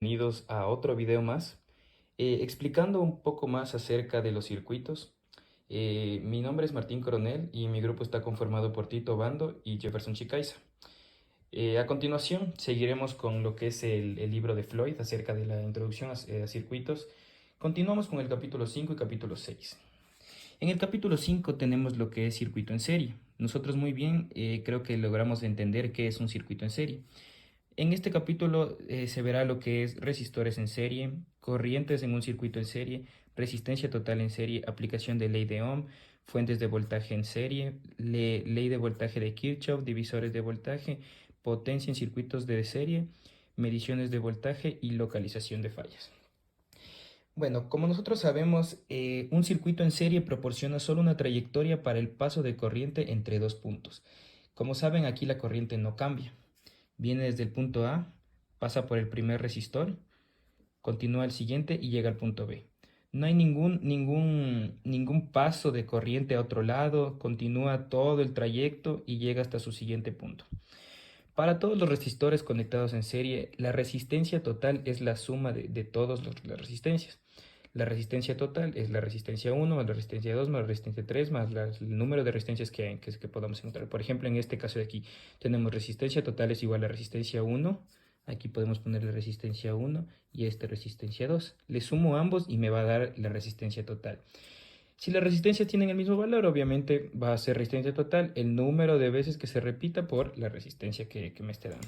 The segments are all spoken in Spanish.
Bienvenidos a otro video más, explicando un poco más acerca de los circuitos. Mi nombre es Martín Coronel y mi grupo está conformado por Tito Bando y Jefferson Chicaiza. A continuación, seguiremos con lo que es el libro de Floyd acerca de la introducción a circuitos. Continuamos con el capítulo 5 y capítulo 6. En el capítulo 5 tenemos lo que es circuito en serie. Nosotros muy bien creo que logramos entender qué es un circuito en serie. En este capítulo se verá lo que es resistores en serie, corrientes en un circuito en serie, resistencia total en serie, aplicación de ley de Ohm, fuentes de voltaje en serie, ley de voltaje de Kirchhoff, divisores de voltaje, potencia en circuitos de serie, mediciones de voltaje y localización de fallas. Bueno, como nosotros sabemos, un circuito en serie proporciona solo una trayectoria para el paso de corriente entre dos puntos. Como saben, aquí la corriente no cambia. Viene desde el punto A, pasa por el primer resistor, continúa al siguiente y llega al punto B. No hay ningún paso de corriente a otro lado, continúa todo el trayecto y llega hasta su siguiente punto. Para todos los resistores conectados en serie, la resistencia total es la suma de todas las resistencias. La resistencia total es la resistencia 1 más la resistencia 2 más la resistencia 3 más el número de resistencias que podamos encontrar. Por ejemplo, en este caso de aquí tenemos resistencia total es igual a resistencia 1. Aquí podemos ponerle resistencia 1 y esta resistencia 2. Le sumo ambos y me va a dar la resistencia total. Si las resistencias tienen el mismo valor, obviamente va a ser resistencia total el número de veces que se repita por la resistencia que me esté dando.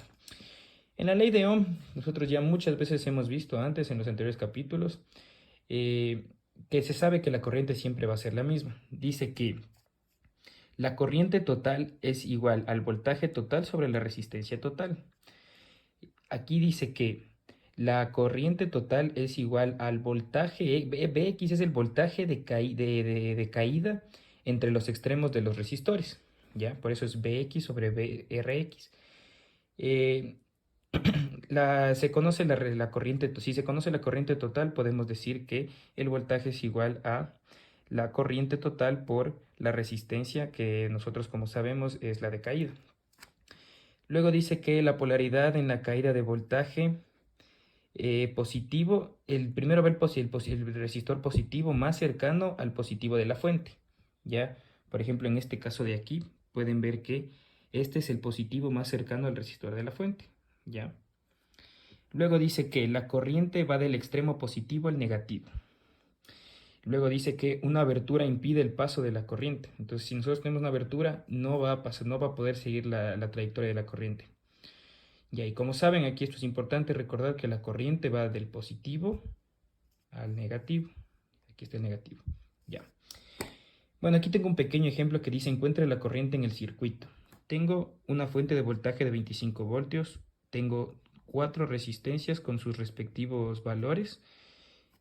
En la ley de Ohm, nosotros ya muchas veces hemos visto antes en los anteriores capítulos eh, que se sabe que la corriente siempre va a ser la misma. Dice que la corriente total es igual al voltaje total sobre la resistencia total. Aquí dice que la corriente total es igual al voltaje, Bx es el voltaje de caída entre los extremos de los resistores, ¿ya? Por eso es Bx sobre Rx. Eh, se conoce la corriente, si se conoce la corriente total, podemos decir que el voltaje es igual a la corriente total por la resistencia, que nosotros como sabemos es la de caída. Luego dice que la polaridad en la caída de voltaje positivo, el primero va el resistor positivo más cercano al positivo de la fuente, ¿ya? Por ejemplo, en este caso de aquí, pueden ver que este es el positivo más cercano al resistor de la fuente, ¿ya? Luego dice que la corriente va del extremo positivo al negativo. Luego dice que una abertura impide el paso de la corriente. Entonces, si nosotros tenemos una abertura, no va a pasar, no va a poder seguir la trayectoria de la corriente. Ya, y como saben, aquí esto es importante recordar que la corriente va del positivo al negativo. Aquí está el negativo. Ya. Bueno, aquí tengo un pequeño ejemplo que dice encuentre la corriente en el circuito. Tengo una fuente de voltaje de 25 voltios. Tengo 4 resistencias con sus respectivos valores.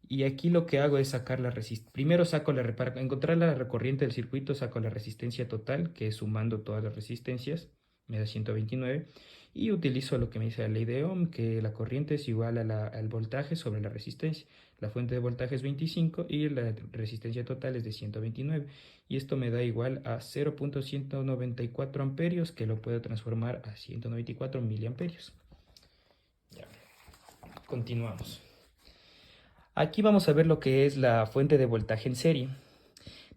Y aquí lo que hago es sacar la resistencia. Primero saco para encontrar la corriente del circuito, saco la resistencia total, que es sumando todas las resistencias, me da 129. Y utilizo lo que me dice la ley de Ohm, que la corriente es igual al voltaje sobre la resistencia. La fuente de voltaje es 25 y la resistencia total es de 129. Y esto me da igual a 0.194 amperios, que lo puedo transformar a 194 miliamperios. Ya, continuamos. Aquí vamos a ver lo que es la fuente de voltaje en serie.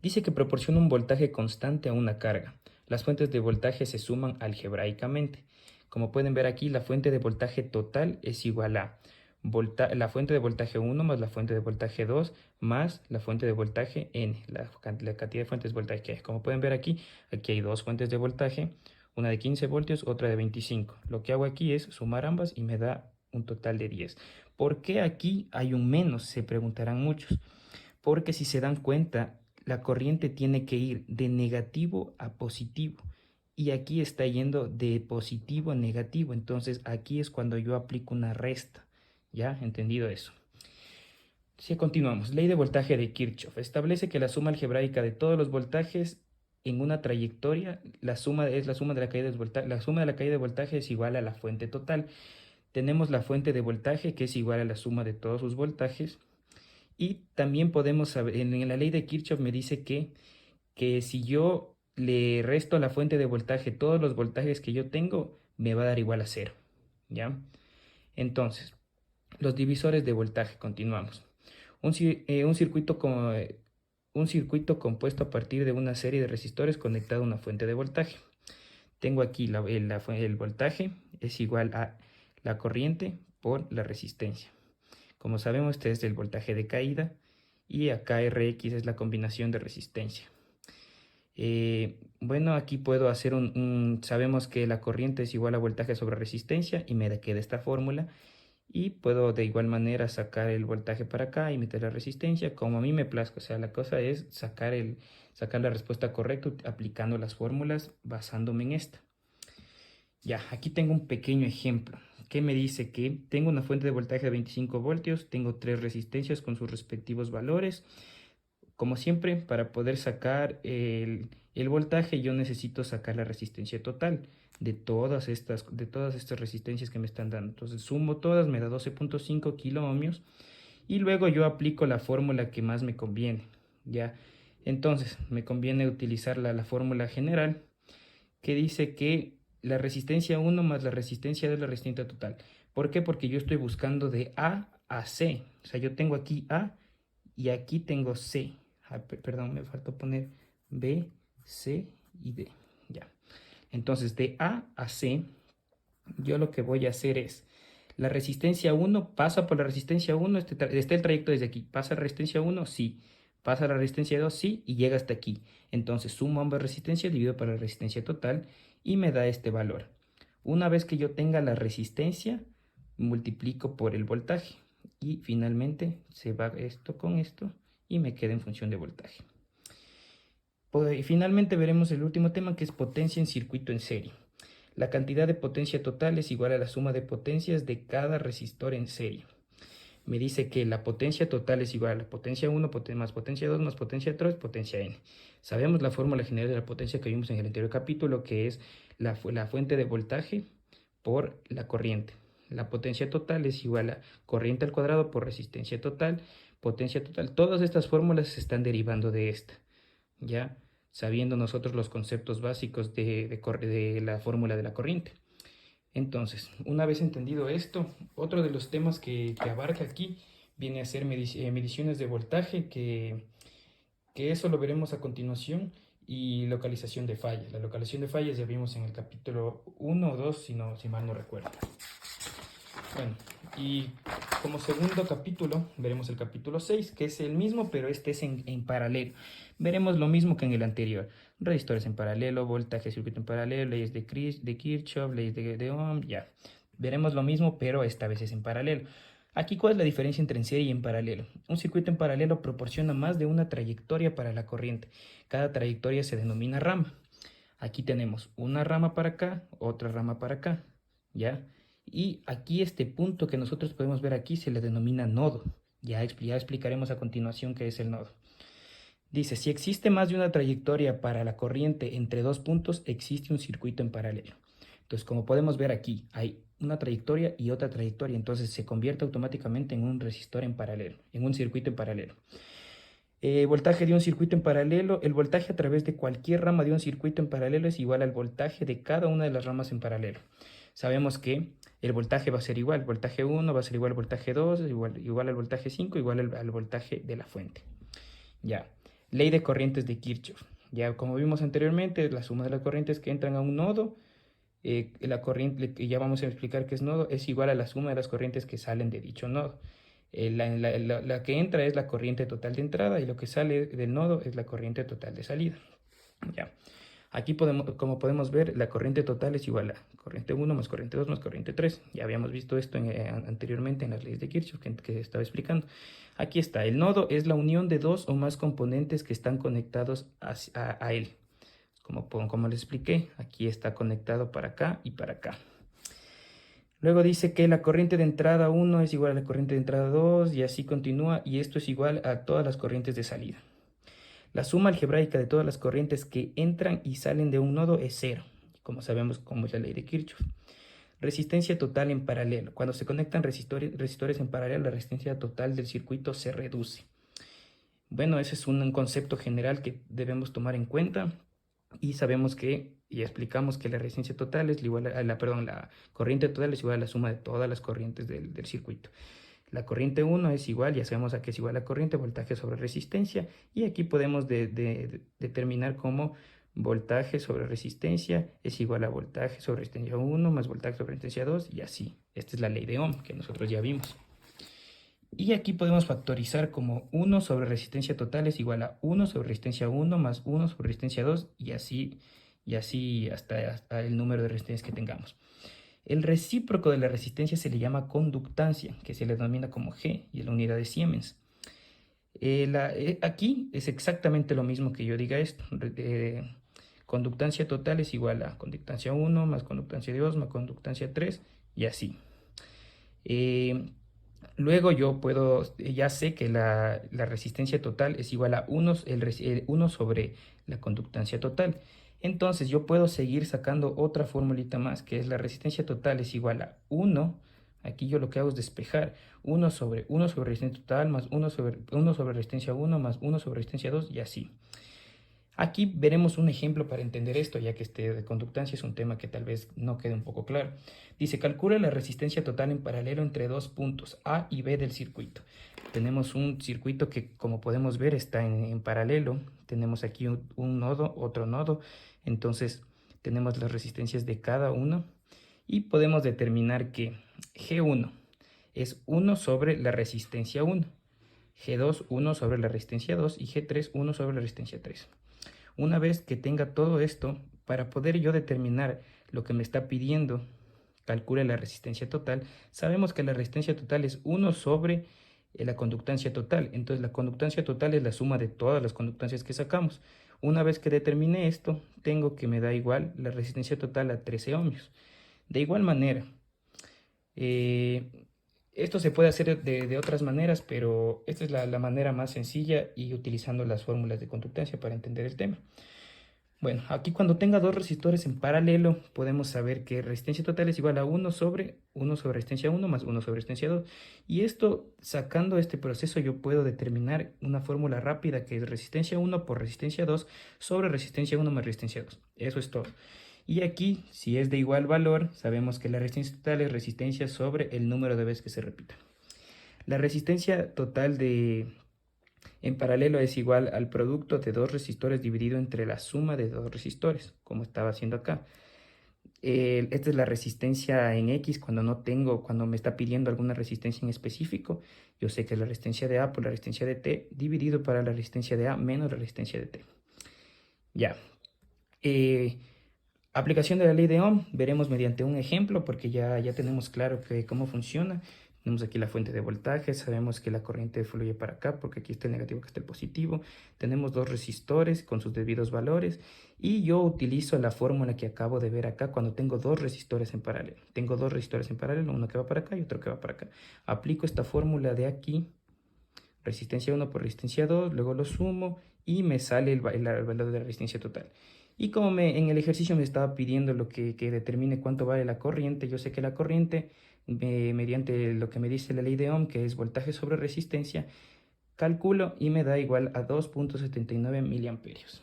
Dice que proporciona un voltaje constante a una carga. Las fuentes de voltaje se suman algebraicamente. Como pueden ver aquí, la fuente de voltaje total es igual a la fuente de voltaje 1 más la fuente de voltaje 2 más la fuente de voltaje n, la cantidad de fuentes de voltaje que hay. Como pueden ver aquí, aquí hay dos fuentes de voltaje, una de 15 voltios, otra de 25. Lo que hago aquí es sumar ambas y me da un total de 10. ¿Por qué aquí hay un menos? Se preguntarán muchos. Porque si se dan cuenta, la corriente tiene que ir de negativo a positivo. Y aquí está yendo de positivo a negativo. Entonces aquí es cuando yo aplico una resta. ¿Ya? ¿Entendido eso? Si continuamos. Ley de voltaje de Kirchhoff. Establece que la suma algebraica de todos los voltajes en una trayectoria, la suma es la suma de la caída de voltaje. La suma de la caída de voltaje es igual a la fuente total. Tenemos la fuente de voltaje que es igual a la suma de todos sus voltajes. Y también podemos saber, en la ley de Kirchhoff me dice que si yo le resto a la fuente de voltaje todos los voltajes que yo tengo, me va a dar igual a cero, ¿ya? Entonces, Los divisores de voltaje, continuamos. Un circuito compuesto a partir de una serie de resistores conectado a una fuente de voltaje. Tengo aquí el voltaje es igual a la corriente por la resistencia. Como sabemos, este es el voltaje de caída y acá Rx es la combinación de resistencia. Bueno, aquí puedo hacer sabemos que la corriente es igual a voltaje sobre resistencia y me queda esta fórmula. Y puedo de igual manera sacar el voltaje para acá y meter la resistencia como a mí me plazca. O sea, la cosa es sacar la respuesta correcta aplicando las fórmulas basándome en esta. Ya, aquí tengo un pequeño ejemplo que me dice que tengo una fuente de voltaje de 25 voltios, tengo 3 resistencias con sus respectivos valores. Como siempre, para poder sacar el voltaje, yo necesito sacar la resistencia total de todas estas resistencias que me están dando. Entonces, sumo todas, me da 12.5 kilo ohmios y luego yo aplico la fórmula que más me conviene, ¿ya? Entonces, me conviene utilizar la fórmula general que dice que la resistencia 1 más la resistencia 2 es la resistencia total. ¿Por qué? Porque yo estoy buscando de A a C. O sea, yo tengo aquí A y aquí tengo C. Perdón, me faltó poner B, C y D. Ya. Entonces, de A a C, yo lo que voy a hacer es, la resistencia 1 pasa por la resistencia 1, está el trayecto desde aquí. ¿Pasa la resistencia 1? Sí. ¿Pasa la resistencia 2? Sí. Y llega hasta aquí. Entonces, sumo ambas resistencias, divido por la resistencia total y me da este valor. Una vez que yo tenga la resistencia, multiplico por el voltaje. Y finalmente se va esto con esto y me queda en función de voltaje. Y finalmente veremos el último tema, que es potencia en circuito en serie. La cantidad de potencia total es igual a la suma de potencias de cada resistor en serie. Me dice que la potencia total es igual a la potencia 1 más potencia 2 más potencia 3 potencia n. Sabemos la fórmula general de la potencia que vimos en el anterior capítulo, que es la fuente de voltaje por la corriente. La potencia total es igual a corriente al cuadrado por resistencia total, potencia total. Todas estas fórmulas se están derivando de esta, ¿ya? Sabiendo nosotros los conceptos básicos de la fórmula de la corriente. Entonces, una vez entendido esto, otro de los temas que abarca aquí viene a ser mediciones de voltaje, que eso lo veremos a continuación, y localización de fallas. La localización de fallas ya vimos en el capítulo 1 o 2, si mal no recuerdo. Bueno, y como segundo capítulo veremos el capítulo 6, que es el mismo, pero este es en paralelo. Veremos lo mismo que en el anterior. Resistores en paralelo, voltaje, circuito en paralelo, leyes de Kirchhoff, leyes de Ohm, ya. Veremos lo mismo, pero esta vez es en paralelo. Aquí, ¿cuál es la diferencia entre en serie y en paralelo? Un circuito en paralelo proporciona más de una trayectoria para la corriente. Cada trayectoria se denomina rama. Aquí tenemos una rama para acá, otra rama para acá, ¿ya? Y aquí este punto que nosotros podemos ver aquí se le denomina nodo. Ya explicaremos a continuación qué es el nodo. Dice, si existe más de una trayectoria para la corriente entre dos puntos, existe un circuito en paralelo. Entonces, como podemos ver aquí, hay una trayectoria y otra trayectoria. Entonces, se convierte automáticamente en un resistor en paralelo, en un circuito en paralelo. Voltaje de un circuito en paralelo. El voltaje a través de cualquier rama de un circuito en paralelo es igual al voltaje de cada una de las ramas en paralelo. Sabemos que el voltaje va a ser igual. Voltaje 1 va a ser igual al voltaje 2, igual al voltaje 5, igual al voltaje de la fuente. Ya. Ley de corrientes de Kirchhoff. Ya, como vimos anteriormente, la suma de las corrientes que entran a un nodo, la corriente, que ya vamos a explicar qué es nodo, es igual a la suma de las corrientes que salen de dicho nodo. La que entra es la corriente total de entrada y lo que sale del nodo es la corriente total de salida. Ya. Aquí como podemos ver, la corriente total es igual a corriente 1 más corriente 2 más corriente 3. Ya habíamos visto esto anteriormente en las leyes de Kirchhoff que estaba explicando. Aquí está, el nodo es la unión de dos o más componentes que están conectados a él. Como les expliqué, aquí está conectado para acá y para acá. Luego dice que la corriente de entrada 1 es igual a la corriente de entrada 2 y así continúa, y esto es igual a todas las corrientes de salida. La suma algebraica de todas las corrientes que entran y salen de un nodo es 0, como sabemos, como es la ley de Kirchhoff. Resistencia total en paralelo. Cuando se conectan resistores en paralelo, la resistencia total del circuito se reduce. Bueno, ese es un concepto general que debemos tomar en cuenta. Y sabemos que, y explicamos que la resistencia total es igual a la corriente total es igual a la suma de todas las corrientes del circuito. La corriente 1 es igual, ya sabemos a qué es igual la corriente, voltaje sobre resistencia, y aquí podemos determinar cómo voltaje sobre resistencia es igual a voltaje sobre resistencia 1 más voltaje sobre resistencia 2, y así. Esta es la ley de Ohm que nosotros ya vimos. Y aquí podemos factorizar como 1 sobre resistencia total es igual a 1 sobre resistencia 1 más 1 sobre resistencia 2, y así hasta el número de resistencias que tengamos. El recíproco de la resistencia se le llama conductancia, que se le denomina como G, y es la unidad de Siemens. Aquí es exactamente lo mismo que yo diga esto. Conductancia total es igual a conductancia 1 más conductancia 2 más conductancia 3, y así. Luego ya sé que la resistencia total es igual a 1 sobre la conductancia total. Entonces yo puedo seguir sacando otra formulita más, que es la resistencia total es igual a 1. Aquí yo lo que hago es despejar 1 sobre resistencia total más 1 sobre resistencia 1 más 1 sobre resistencia 2, y así. Aquí veremos un ejemplo para entender esto, ya que este de conductancia es un tema que tal vez no quede un poco claro. Dice, calcula la resistencia total en paralelo entre dos puntos A y B del circuito. Tenemos un circuito que, como podemos ver, está en paralelo. Tenemos aquí un nodo, otro nodo. Entonces, tenemos las resistencias de cada uno y podemos determinar que G1 es 1 sobre la resistencia 1, G2 1 sobre la resistencia 2 y G3 1 sobre la resistencia 3. Una vez que tenga todo esto, para poder yo determinar lo que me está pidiendo, calcule la resistencia total, sabemos que la resistencia total es 1 sobre la conductancia total. Entonces la conductancia total es la suma de todas las conductancias que sacamos. Una vez que determine esto, tengo que me da igual la resistencia total a 13 ohmios. De igual manera, esto se puede hacer de otras maneras, pero esta es la manera más sencilla y utilizando las fórmulas de conductancia para entender el tema. Bueno, aquí cuando tenga dos resistores en paralelo, podemos saber que resistencia total es igual a 1 sobre resistencia 1 más 1 sobre resistencia 2. Y esto, sacando este proceso, yo puedo determinar una fórmula rápida que es resistencia 1 por resistencia 2 sobre resistencia 1 más resistencia 2. Eso es todo. Y aquí, si es de igual valor, sabemos que la resistencia total es resistencia sobre el número de veces que se repita. La resistencia total en paralelo es igual al producto de dos resistores dividido entre la suma de dos resistores, como estaba haciendo acá. Esta es la resistencia en X cuando me está pidiendo alguna resistencia en específico. Yo sé que es la resistencia de A por la resistencia de T dividido para la resistencia de A menos la resistencia de T. Ya. Aplicación de la ley de Ohm, veremos mediante un ejemplo porque ya tenemos claro cómo funciona. Tenemos aquí la fuente de voltaje, sabemos que la corriente fluye para acá porque aquí está el negativo, que está el positivo. Tenemos dos resistores con sus debidos valores y yo utilizo la fórmula que acabo de ver acá cuando tengo dos resistores en paralelo. Tengo dos resistores en paralelo, uno que va para acá y otro que va para acá. Aplico esta fórmula de aquí, resistencia 1 por resistencia 2, luego lo sumo y me sale el valor de la resistencia total. Y como en el ejercicio me estaba pidiendo lo que determine cuánto vale la corriente, yo sé que la corriente, mediante lo que me dice la ley de Ohm, que es voltaje sobre resistencia, calculo y me da igual a 2.79 miliamperios.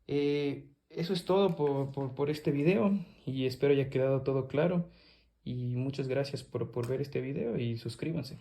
Eso es todo por este video y espero haya quedado todo claro. Y muchas gracias por ver este video y suscríbanse.